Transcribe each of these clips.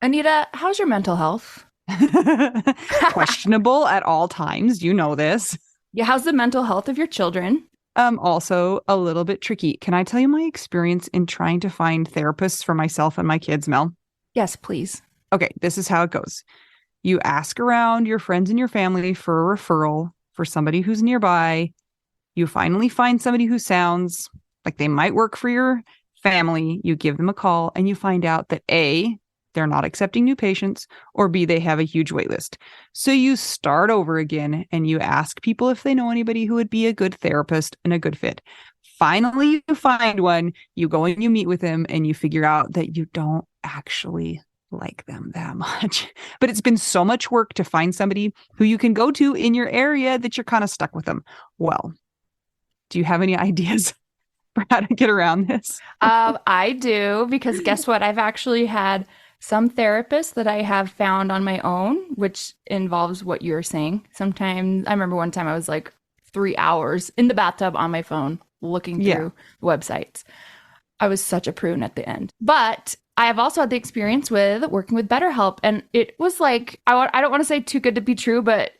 Anita, how's your mental health? Questionable at all times. You know this. Yeah, how's the mental health of your children? Also a little bit tricky. Can I tell you my experience in trying to find therapists for myself and my kids, Mel? Yes, please. Okay, this is how it goes. You ask around your friends and your family for a referral for somebody who's nearby. You finally find somebody who sounds like they might work for your family. You give them a call and you find out that A, they're not accepting new patients, or B, they have a huge wait list. So you start over again and you ask people if they know anybody who would be a good therapist and a good fit. Finally, you find one, you go and you meet with them, and you figure out that you don't actually like them that much. But it's been so much work to find somebody who you can go to in your area that you're kind of stuck with them. Well, do you have any ideas for how to get around this? I do because guess what? I've actually had some therapists that I have found on my own, which involves what you're saying. Sometimes I remember one time I was like 3 hours in the bathtub on my phone looking Yeah. through websites. I was such a prune at the end. But I have also had the experience with working with BetterHelp. And it was like, I don't want to say too good to be true, but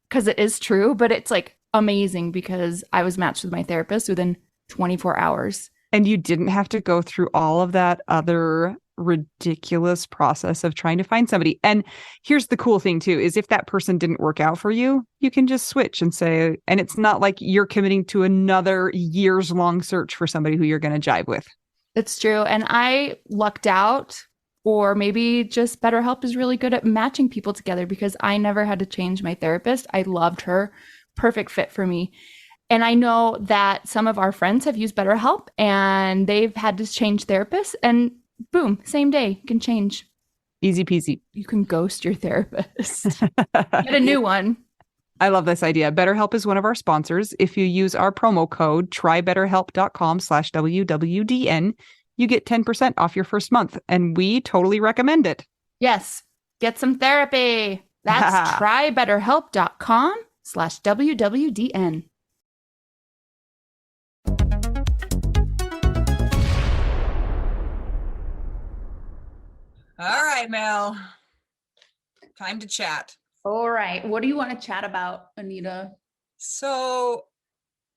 because it is true, but it's like amazing because I was matched with my therapist within 24 hours. And you didn't have to go through all of that other ridiculous process of trying to find somebody. And here's the cool thing too, is if that person didn't work out for you, you can just switch and say, and it's not like you're committing to another years long search for somebody who you're going to jive with. It's true. And I lucked out, or maybe just BetterHelp is really good at matching people together because I never had to change my therapist. I loved her. Perfect fit for me. And I know that some of our friends have used BetterHelp and they've had to change therapists, and boom, same day, you can change. Easy peasy. You can ghost your therapist. Get a new one. I love this idea. BetterHelp is one of our sponsors. If you use our promo code trybetterhelp.com/WWDN, you get 10% off your first month, and we totally recommend it. Yes, get some therapy. That's trybetterhelp.com/WWDN. All right, Mel. Time to chat. All right. What do you want to chat about, Anita? So,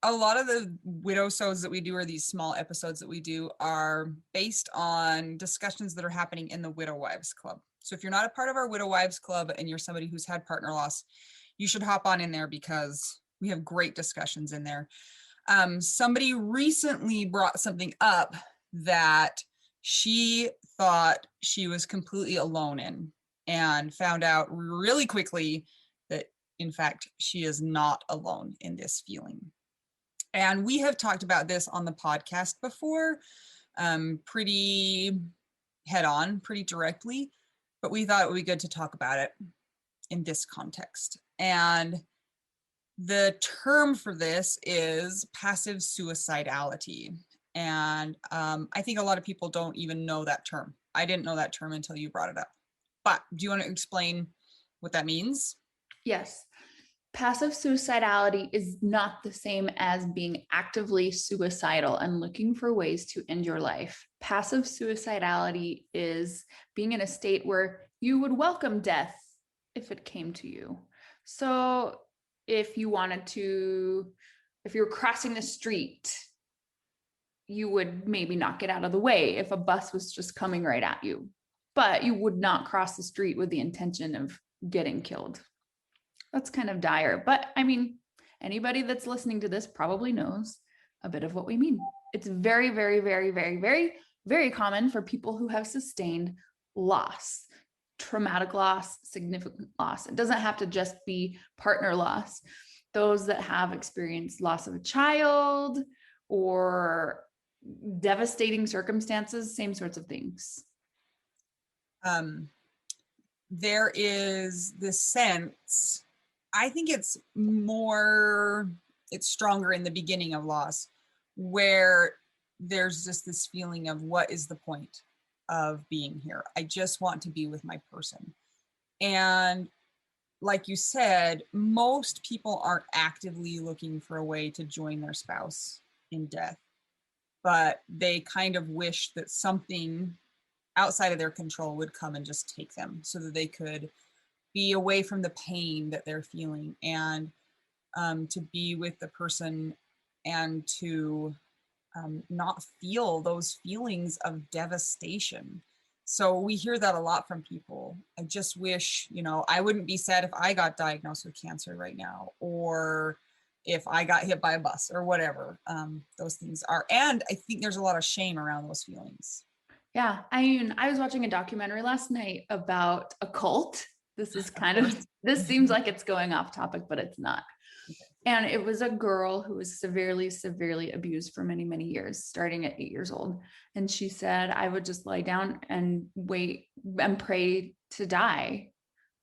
a lot of the Widowsodes that we do, or these small episodes that we do, are based on discussions that are happening in the Widow Wives Club. So, if you're not a part of our Widow Wives Club and you're somebody who's had partner loss, you should hop on in there because we have great discussions in there. Somebody recently brought something up that she thought she was completely alone in, and found out really quickly that, in fact, she is not alone in this feeling. And we have talked about this on the podcast before, pretty head on, pretty directly, but we thought it would be good to talk about it in this context. And the term for this is passive suicidality. And I think a lot of people don't even know that term. I didn't know that term until you brought it up. But do you want to explain what that means? Yes. Passive suicidality is not the same as being actively suicidal and looking for ways to end your life. Passive suicidality is being in a state where you would welcome death if it came to you. So if you wanted to, if you're crossing the street, you would maybe not get out of the way if a bus was just coming right at you, but you would not cross the street with the intention of getting killed. That's kind of dire, but I mean, anybody that's listening to this probably knows a bit of what we mean. It's very, very, very, very, very, very common for people who have sustained loss, traumatic loss, significant loss. It doesn't have to just be partner loss. Those that have experienced loss of a child or devastating circumstances, same sorts of things. There is this sense, I think it's stronger in the beginning of loss, where there's just this feeling of, what is the point of being here? I just want to be with my person. And like you said, most people aren't actively looking for a way to join their spouse in death, but they kind of wish that something outside of their control would come and just take them so that they could be away from the pain that they're feeling, and to be with the person, and to not feel those feelings of devastation. So we hear that a lot from people. I just wish, I wouldn't be sad if I got diagnosed with cancer right now, or if I got hit by a bus or whatever. Those things are, and I think there's a lot of shame around those feelings. Yeah. I mean, I was watching a documentary last night about a cult. This is Of kind of, course. this seems like it's going off topic, but it's not. Okay. And it was a girl who was severely, severely abused for many, many years, starting at 8 years old. And she said, I would just lie down and wait and pray to die.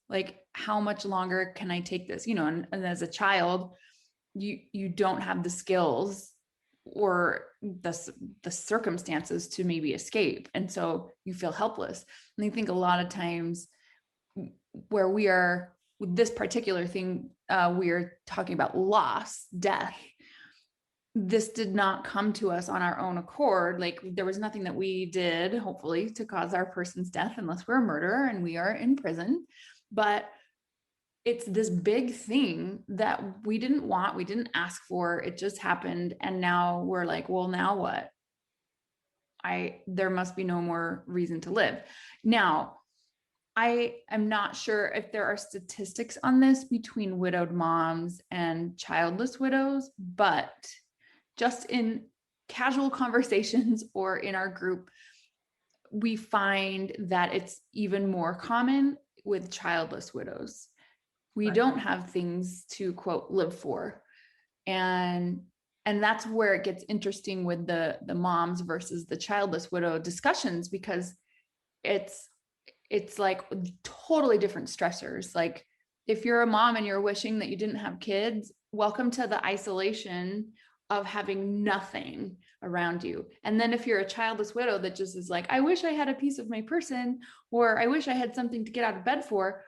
Like, how much longer can I take this? And as a child, you don't have the skills or the circumstances to maybe escape. And so you feel helpless. And I think a lot of times where we are with this particular thing, we are talking about loss, death. This did not come to us on our own accord. Like, there was nothing that we did, hopefully, to cause our person's death, unless we're a murderer and we are in prison. But it's this big thing that we didn't want, we didn't ask for. It just happened. And now we're like, well, now what? There must be no more reason to live. Now, I am not sure if there are statistics on this between widowed moms and childless widows, but just in casual conversations or in our group, we find that it's even more common with childless widows. We Right. don't have things to, quote, live for. And that's where it gets interesting with the moms versus the childless widow discussions, because it's like totally different stressors. Like, if you're a mom and you're wishing that you didn't have kids, welcome to the isolation of having nothing around you. And then if you're a childless widow that just is like, I wish I had a piece of my person, or I wish I had something to get out of bed for,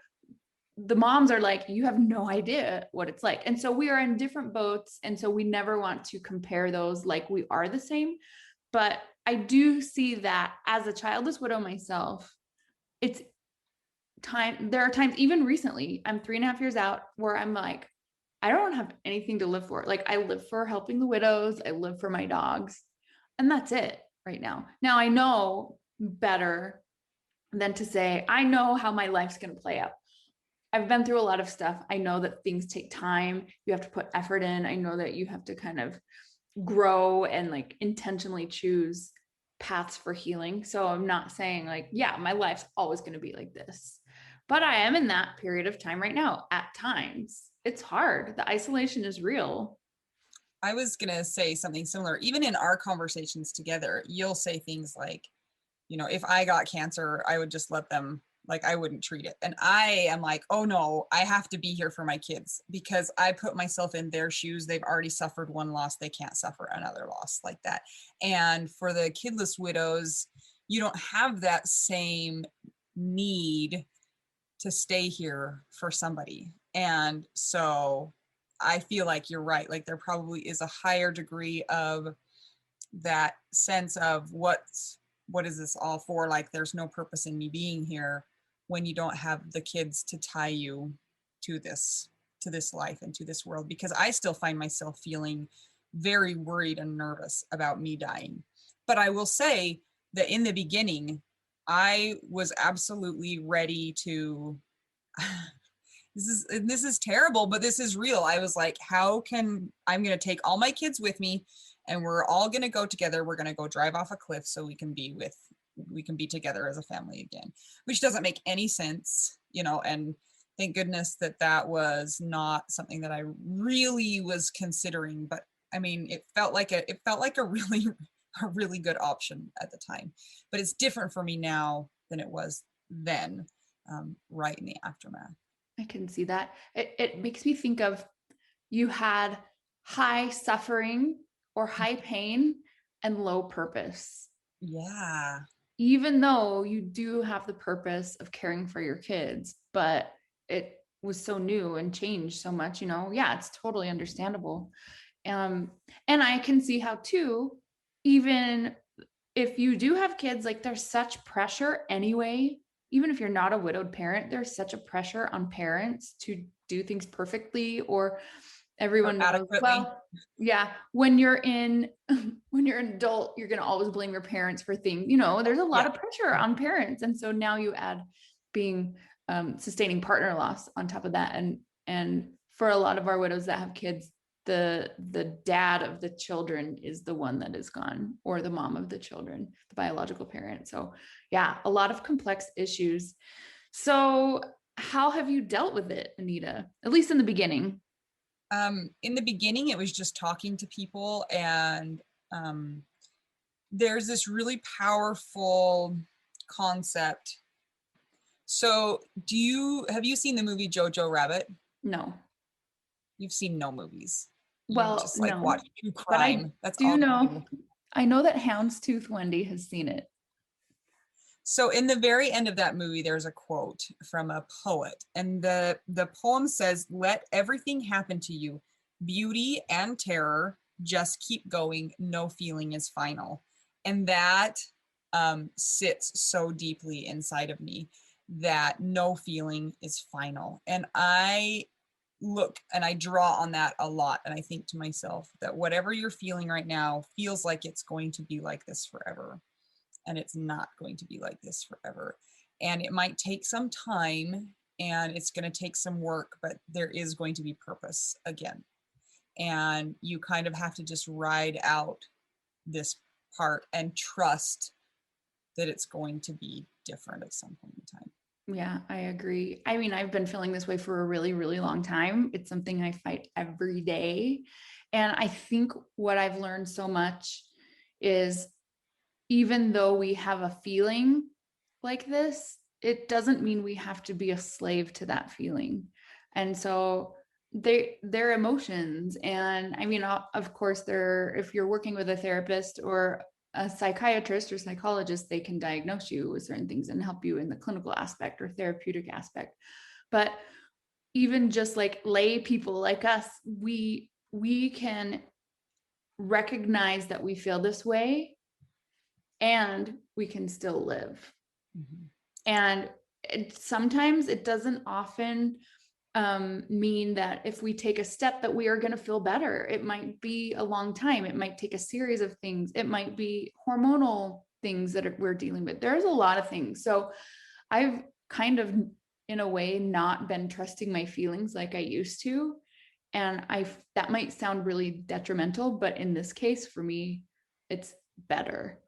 the moms are like, you have no idea what it's like. And so we are in different boats. And so we never want to compare those like we are the same. But I do see that as a childless widow myself, it's time. There are times, even recently, I'm 3.5 years out, where I'm like, I don't have anything to live for. Like, I live for helping the widows, I live for my dogs, and that's it right now. Now I know better than to say, I know how my life's going to play out. I've been through a lot of stuff. I know that things take time. You have to put effort in. I know that you have to kind of grow and like intentionally choose paths for healing. So I'm not saying like, yeah, my life's always going to be like this. But I am in that period of time right now. At times, it's hard. The isolation is real. I was going to say something similar. Even in our conversations together, you'll say things like, if I got cancer, I would just let them, like, I wouldn't treat it. And I am like, oh no, I have to be here for my kids, because I put myself in their shoes. They've already suffered one loss. They can't suffer another loss like that. And for the kidless widows, you don't have that same need to stay here for somebody. And so I feel like you're right. Like, there probably is a higher degree of that sense of what is this all for? Like, there's no purpose in me being here, when you don't have the kids to tie you to this life and to this world. Because I still find myself feeling very worried and nervous about me dying. But I will say that in the beginning, I was absolutely ready to this is terrible, but this is real. I was like, I'm going to take all my kids with me, and we're all going to go together. We're going to go drive off a cliff so we can be together as a family again, which doesn't make any sense, and thank goodness that was not something that I really was considering. But I mean, it felt like a really, a really good option at the time, but it's different for me now than it was then, right in the aftermath. I can see that. It makes me think of, you had high suffering or high pain and low purpose. Yeah. Even though you do have the purpose of caring for your kids, but it was so new and changed so much, yeah, it's totally understandable. And I can see how too, even if you do have kids, like there's such pressure anyway, even if you're not a widowed parent, there's such a pressure on parents to do things perfectly, or Or everyone knows, adequately. well, yeah, when you're in when you're an adult, you're going to always blame your parents for things, you know, there's a lot Yeah. of pressure on parents. And so now you add being sustaining partner loss on top of that. And for a lot of our widows that have kids, the dad of the children is the one that is gone, or the mom of the children, the biological parent. So yeah, a lot of complex issues. So how have you dealt with it, Anita, at least in the beginning? In the beginning, it was just talking to people, and there's this really powerful concept. So, have you seen the movie Jojo Rabbit? No. You've seen no movies. You Well, just like watch no, true but I crime. That's do all you know, do. I know that Houndstooth Wendy has seen it. So in the very end of that movie, there's a quote from a poet, and the poem says, "Let everything happen to you, beauty and terror. Just keep going. No feeling is final." And that sits so deeply inside of me, that no feeling is final. And I look and I draw on that a lot, and I think to myself that whatever you're feeling right now feels like it's going to be like this forever, and it's not going to be like this forever. And it might take some time, and it's going to take some work, but there is going to be purpose again. And you kind of have to just ride out this part and trust that it's going to be different at some point in time. Yeah, I agree. I mean, I've been feeling this way for a really, really long time. It's something I fight every day. And I think what I've learned so much is, even though we have a feeling like this, it doesn't mean we have to be a slave to that feeling. And so they're emotions. And I mean, of course, they're, if you're working with a therapist or a psychiatrist or psychologist, they can diagnose you with certain things and help you in the clinical aspect or therapeutic aspect. But even just like lay people like us, we can recognize that we feel this way, and we can still live. Mm-hmm. And sometimes it doesn't often mean that if we take a step that we are going to feel better. It might be a long time. It might take a series of things. It might be hormonal things that we're dealing with. There's a lot of things. So I've kind of, in a way, not been trusting my feelings like I used to. And that might sound really detrimental, but in this case, for me, it's better.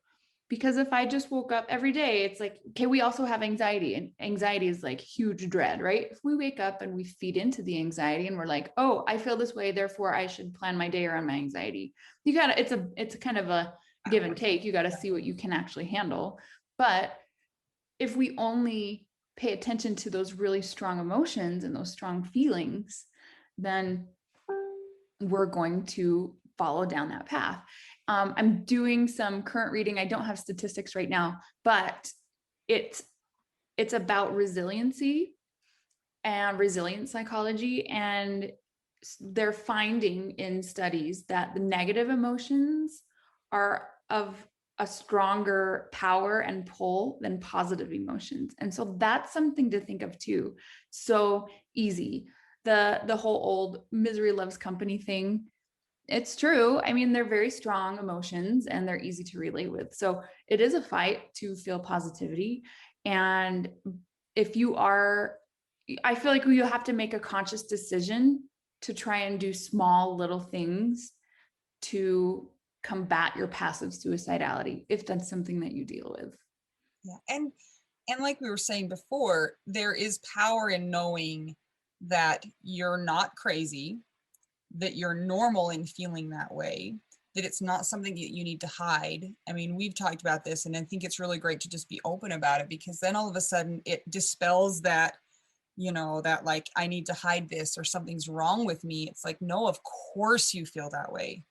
Because if I just woke up every day, it's like, okay, we also have anxiety, and anxiety is like huge dread, right? If we wake up and we feed into the anxiety and we're like, oh, I feel this way, therefore I should plan my day around my anxiety. You gotta, it's a kind of a give and take. You got to see what you can actually handle. But if we only pay attention to those really strong emotions and those strong feelings, then we're going to follow down that path. I'm doing some current reading. I don't have statistics right now, but it's it's about resiliency and resilient psychology. And they're finding in studies that the negative emotions are of a stronger power and pull than positive emotions. And so that's something to think of too. So easy. The whole old misery loves company thing, it's true. I mean, they're very strong emotions and they're easy to relate with. So it is a fight to feel positivity. And if you are, I feel like you have to make a conscious decision to try and do small little things to combat your passive suicidality, if that's something that you deal with. Yeah. And like we were saying before, there is power in knowing that you're not crazy, that you're normal in feeling that way, that it's not something that you need to hide. I mean, we've talked about this, and I think it's really great to just be open about it, because then all of a sudden it dispels that, that like, I need to hide this or something's wrong with me. It's like, no, of course you feel that way.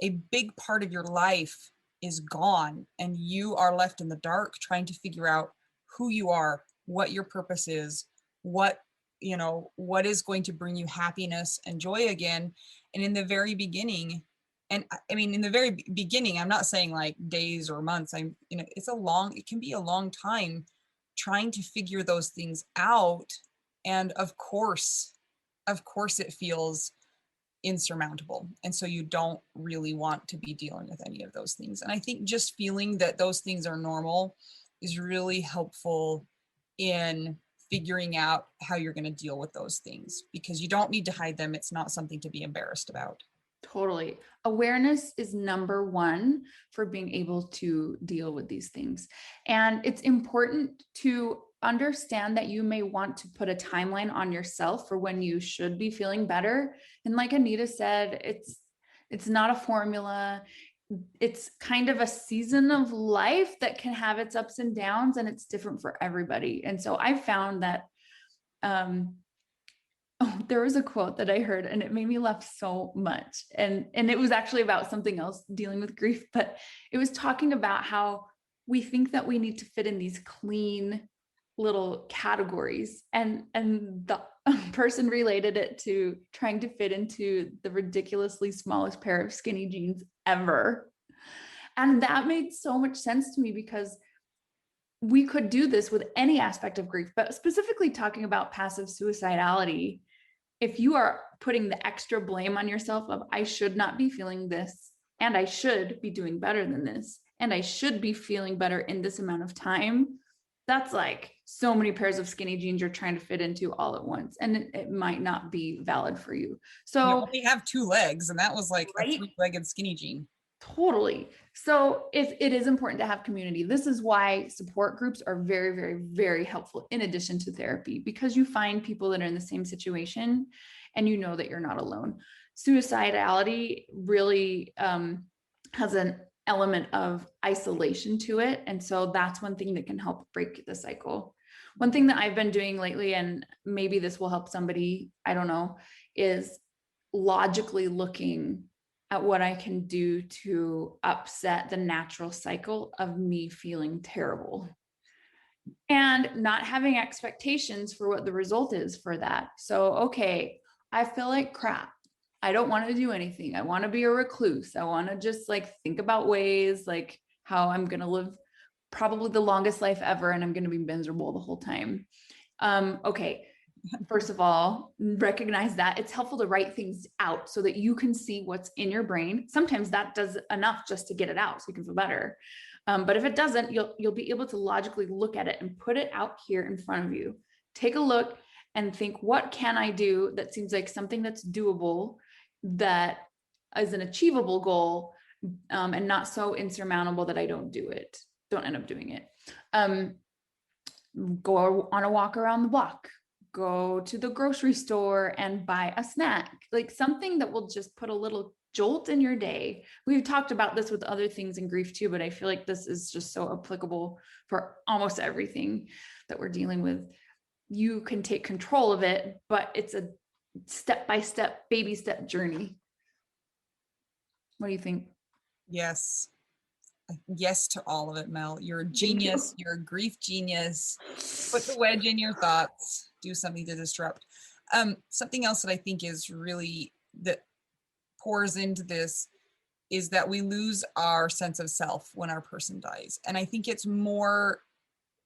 A big part of your life is gone, and you are left in the dark trying to figure out who you are, what your purpose is, what is going to bring you happiness and joy again. And in the very beginning, And I mean, in the very beginning, I'm not saying like days or months. It can be a long time trying to figure those things out. And of course it feels insurmountable. And so you don't really want to be dealing with any of those things. And I think just feeling that those things are normal is really helpful in figuring out how you're going to deal with those things, because you don't need to hide them. It's not something to be embarrassed about. Totally. Awareness is number one for being able to deal with these things. And it's important to understand that you may want to put a timeline on yourself for when you should be feeling better. And like Anita said, it's not a formula. It's kind of a season of life that can have its ups and downs, and it's different for everybody. And so I found that there was a quote that I heard and it made me laugh so much. And it was actually about something else dealing with grief, but it was talking about how we think that we need to fit in these clean little categories. And the person related it to trying to fit into the ridiculously smallest pair of skinny jeans ever. And that made so much sense to me, because we could do this with any aspect of grief, but specifically talking about passive suicidality. If you are putting the extra blame on yourself of, I should not be feeling this, and I should be doing better than this, and I should be feeling better in this amount of time, that's like so many pairs of skinny jeans you're trying to fit into all at once. And it might not be valid for you. You So, only have 2 legs, and that was like a right? 3-legged skinny jean. Totally. So if it is important to have community, this is why support groups are very, very, very helpful in addition to therapy, because you find people that are in the same situation and you know that you're not alone. Suicidality really has an element of isolation to it. And so that's one thing that can help break the cycle. One thing that I've been doing lately, and maybe this will help somebody, I don't know, is logically looking at what I can do to upset the natural cycle of me feeling terrible and not having expectations for what the result is for that. So, okay, I feel like crap. I don't want to do anything. I want to be a recluse. I want to just like think about ways like how I'm going to live probably the longest life ever and I'm going to be miserable the whole time. Okay, first of all, recognize that it's helpful to write things out so that you can see what's in your brain. Sometimes that does enough just to get it out so you can feel better. But if it doesn't, you'll be able to logically look at it and put it out here in front of you. Take a look and think, what can I do that seems like something that's doable, that is an achievable goal, and not so insurmountable that I don't end up doing it. Go on a walk around the block, go to the grocery store and buy a snack, like something that will just put a little jolt in your day. We've talked about this with other things in grief too, but I feel like this is just so applicable for almost everything that we're dealing with. You can take control of it, but it's a step-by-step, baby step journey. What do you think? Yes. Yes to all of it, Mel. You're a Thank you. genius. You're a grief genius. Put the wedge in your thoughts. Do something to disrupt. Something else that I think is really that pours into this is that we lose our sense of self when our person dies. And I think it's more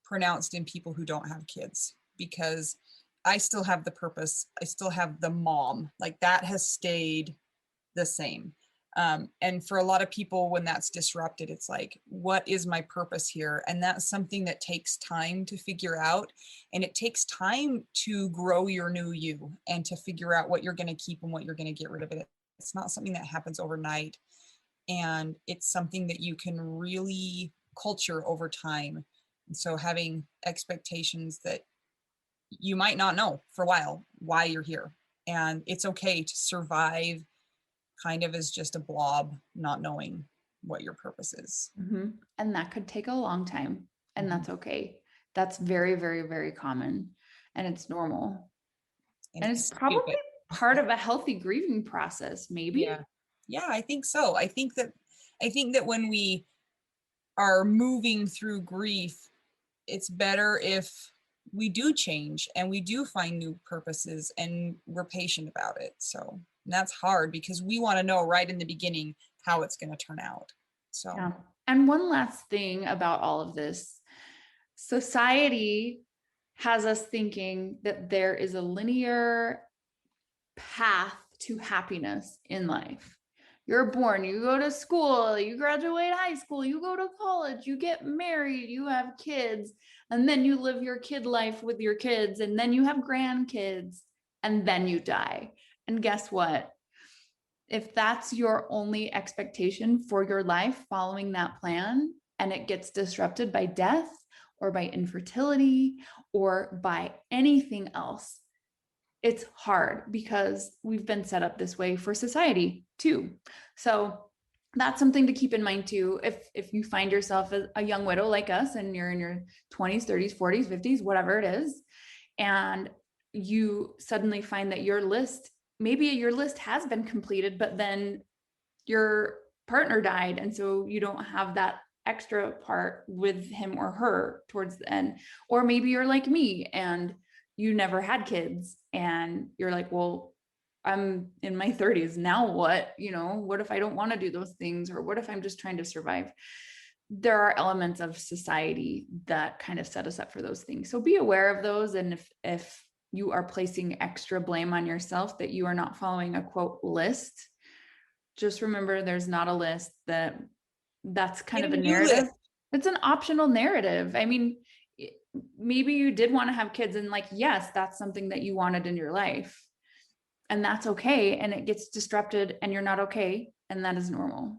pronounced in people who don't have kids, because I still have the purpose. I still have the mom. Like that has stayed the same. And for a lot of people, when that's disrupted, it's like, what is my purpose here? And that's something that takes time to figure out. And it takes time to grow your new you and to figure out what you're going to keep and what you're going to get rid of it. It's not something that happens overnight. And it's something that you can really culture over time. And so having expectations that you might not know for a while why you're here. And it's okay to survive kind of as just a blob, not knowing what your purpose is. Mm-hmm. And that could take a long time, and Mm-hmm. that's okay. That's very, very, very common, and it's normal. And And it's it's probably stupid. part of a healthy grieving process, maybe. Yeah. Yeah, I think so. I think that when we are moving through grief, it's better if we do change and we do find new purposes and we're patient about it. So that's hard because we want to know right in the beginning, how it's going to turn out. So, yeah. And one last thing about all of this, society has us thinking that there is a linear path to happiness in life. You're born, you go to school, you graduate high school, you go to college, you get married, you have kids, and then you live your kid life with your kids, and then you have grandkids, and then you die. And guess what? If that's your only expectation for your life following that plan, and it gets disrupted by death or by infertility or by anything else, it's hard because we've been set up this way for society too. So that's something to keep in mind too. If you find yourself a young widow like us and you're in your 20s, 30s, 40s, 50s, whatever it is, and you suddenly find that maybe your list has been completed, but then your partner died. And so you don't have that extra part with him or her towards the end. Or maybe you're like me and you never had kids and you're like, well, I'm in my 30s now. What if I don't want to do those things? Or what if I'm just trying to survive? There are elements of society that kind of set us up for those things. So be aware of those. And if you are placing extra blame on yourself that you are not following a quote list, just remember there's not a list. That's kind of a narrative. It's an optional narrative. I mean, maybe you did want to have kids and like, yes, that's something that you wanted in your life, and that's okay. And it gets disrupted and you're not okay. And that is normal.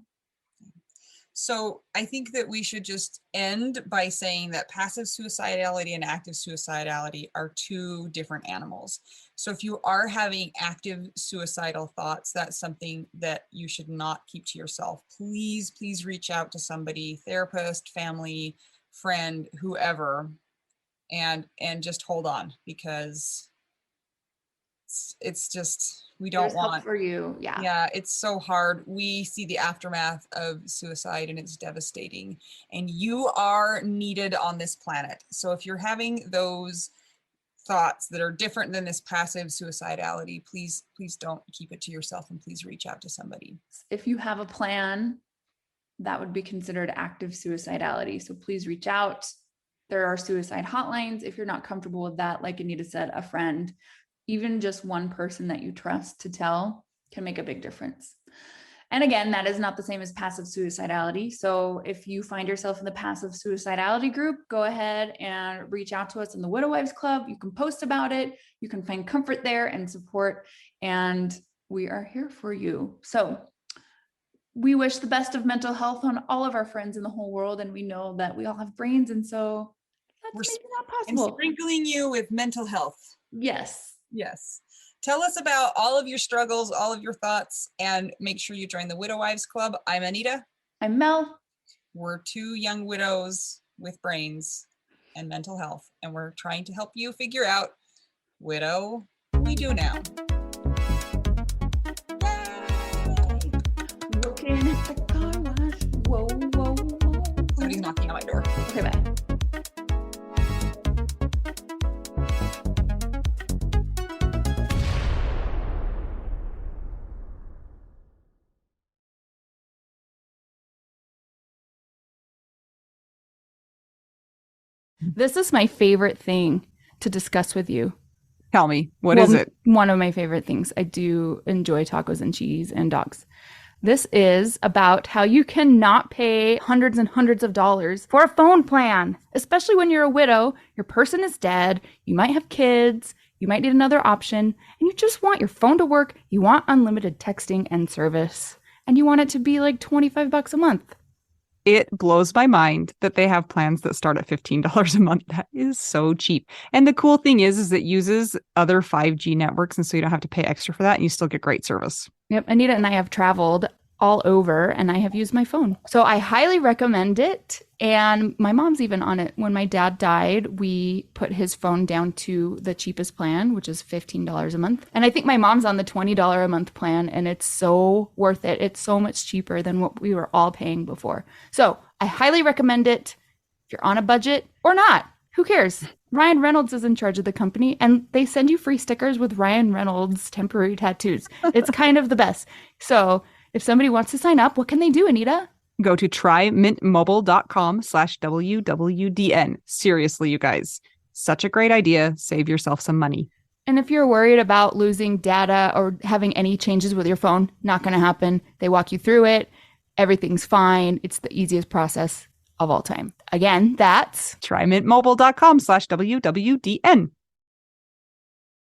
So I think that we should just end by saying that passive suicidality and active suicidality are two different animals. So if you are having active suicidal thoughts, that's something that you should not keep to yourself. Please, please reach out to somebody, therapist, family, friend, whoever, and just hold on, because it's just, we don't There's help want for you. yeah, it's so hard. We see the aftermath of suicide and it's devastating, and you are needed on this planet. So if you're having those thoughts that are different than this passive suicidality, please don't keep it to yourself, and please reach out to somebody. If you have a plan, that would be considered active suicidality. So please reach out. There are suicide hotlines. If you're not comfortable with that, like Anita said, a friend, even just one person that you trust to tell can make a big difference. And again, that is not the same as passive suicidality. So if you find yourself in the passive suicidality group, go ahead and reach out to us in the Widow Wives Club. You can post about it. You can find comfort there and support, and we are here for you. So we wish the best of mental health on all of our friends in the whole world. And we know that we all have brains. And so let's make that possible. And sprinkling you with mental health. Yes. Yes. Tell us about all of your struggles, all of your thoughts, and make sure you join the Widow Wives Club. I'm Anita. I'm Mel. We're two young widows with brains and mental health, and we're trying to help you figure out, widow, we do now. Working at the car wash. Whoa, whoa, whoa. Somebody's knocking on my door. Okay, bye. This is my favorite thing to discuss with you. Tell me, what is it? One of my favorite things. I do enjoy tacos and cheese and dogs. This is about how you cannot pay hundreds and hundreds of dollars for a phone plan, especially when you're a widow, your person is dead, you might have kids, you might need another option, and you just want your phone to work, you want unlimited texting and service, and you want it to be like $25 a month. It blows my mind that they have plans that start at $15 a month. That is so cheap. And the cool thing is it uses other 5G networks, and so you don't have to pay extra for that, and you still get great service. Yep. Anita and I have traveled all over, and I have used my phone. So I highly recommend it. And my mom's even on it. When my dad died, we put his phone down to the cheapest plan, which is $15 a month. And I think my mom's on the $20 a month plan, and it's so worth it. It's so much cheaper than what we were all paying before. So I highly recommend it. If you're on a budget or not, who cares? Ryan Reynolds is in charge of the company, and they send you free stickers with Ryan Reynolds temporary tattoos. It's kind of the best. So If somebody wants to sign up, what can they do, Anita? Go to trymintmobile.com/WWDN. Seriously, you guys, such a great idea. Save yourself some money. And if you're worried about losing data or having any changes with your phone, not going to happen. They walk you through it. Everything's fine. It's the easiest process of all time. Again, that's trymintmobile.com/WWDN.